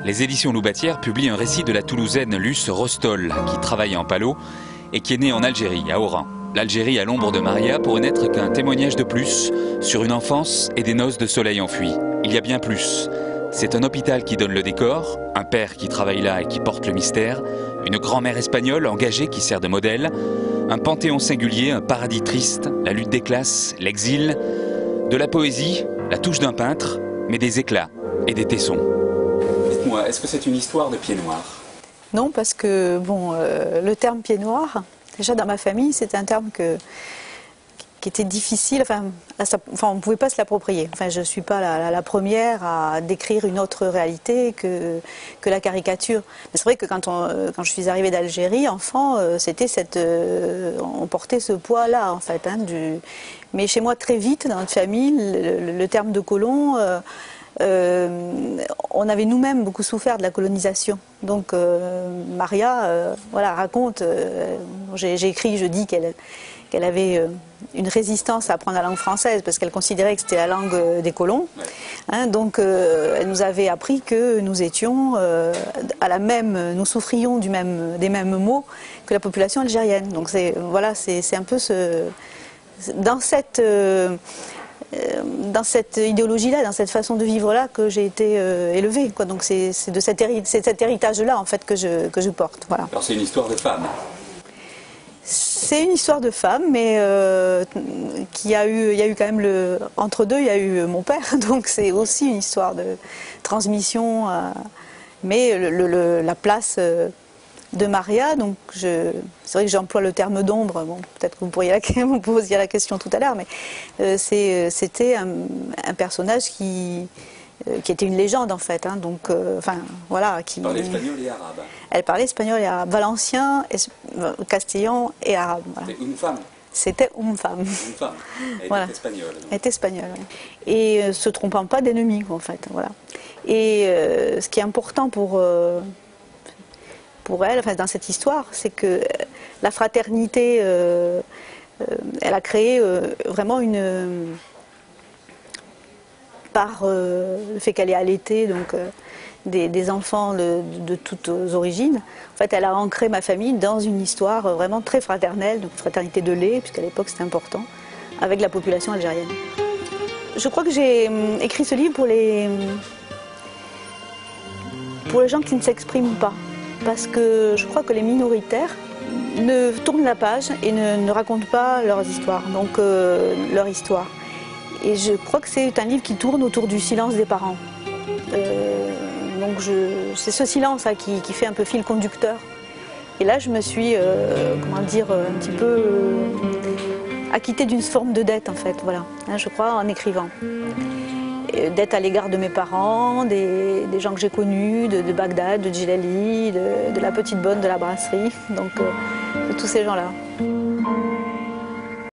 Les éditions Loubatière publient un récit de la Toulousaine Luce Rostol, qui travaille en Palo et qui est née en Algérie, à Oran. L'Algérie à l'ombre de Maria pourrait n'être qu'un témoignage de plus sur une enfance et des noces de soleil enfui. Il y a bien plus. C'est un hôpital qui donne le décor, un père qui travaille là et qui porte le mystère, une grand-mère espagnole engagée qui sert de modèle, un panthéon singulier, un paradis triste, la lutte des classes, l'exil, de la poésie, la touche d'un peintre, mais des éclats et des tessons. Dites-moi, est-ce que c'est une histoire de pied noir? Non, parce que bon, le terme pied noir, déjà dans ma famille, c'est un terme qui était difficile, on ne pouvait pas se l'approprier. Enfin, je ne suis pas la première à décrire une autre réalité que la caricature. Mais c'est vrai que quand je suis arrivée d'Algérie, enfant, c'était on portait ce poids-là, en fait. Mais chez moi, très vite, dans notre famille, le terme de colon, on avait nous-mêmes beaucoup souffert de la colonisation. Donc Maria raconte, j'ai écrit, je dis qu'elle avait une résistance à apprendre la langue française parce qu'elle considérait que c'était la langue des colons. Donc elle nous avait appris que nous étions nous souffrions des mêmes maux que la population algérienne. Donc c'est un peu dans cette idéologie-là, dans cette façon de vivre-là que j'ai été élevée. Donc c'est cet héritage-là en fait que je porte. Voilà. Alors c'est une histoire de femme. C'est une histoire de femme, mais il y a eu quand même entre deux, il y a eu mon père, donc c'est aussi une histoire de transmission. Mais la place de Maria, donc c'est vrai que j'emploie le terme d'ombre. Bon, peut-être que vous posiez la question tout à l'heure, mais c'était un personnage qui était une légende en fait. Qui parlait espagnol et arabe. Elle parlait espagnol et arabe, valencien, castillan et arabe. Voilà. C'était une femme. C'était une femme. Une femme. Elle était espagnole. Elle était espagnole, oui. Et se trompant pas d'ennemi, en fait. Voilà. Et ce qui est important pour elle, dans cette histoire, c'est que la fraternité, elle a créé vraiment par le fait qu'elle est allaitée, donc des enfants de toutes origines. En fait, elle a ancré ma famille dans une histoire vraiment très fraternelle, donc fraternité de lait, puisqu'à l'époque c'était important, avec la population algérienne. Je crois que j'ai écrit ce livre pour les gens qui ne s'expriment pas, parce que je crois que les minoritaires ne tournent la page et ne racontent pas leurs histoires, donc leur histoire. Et je crois que c'est un livre qui tourne autour du silence des parents. Donc c'est ce silence qui fait un peu fil conducteur. Et là, je me suis, un petit peu acquittée d'une forme de dette, en fait, voilà, je crois, en écrivant. Dette à l'égard de mes parents, des gens que j'ai connus, de Bagdad, de Djilali, de la petite bonne de la brasserie, donc de tous ces gens-là.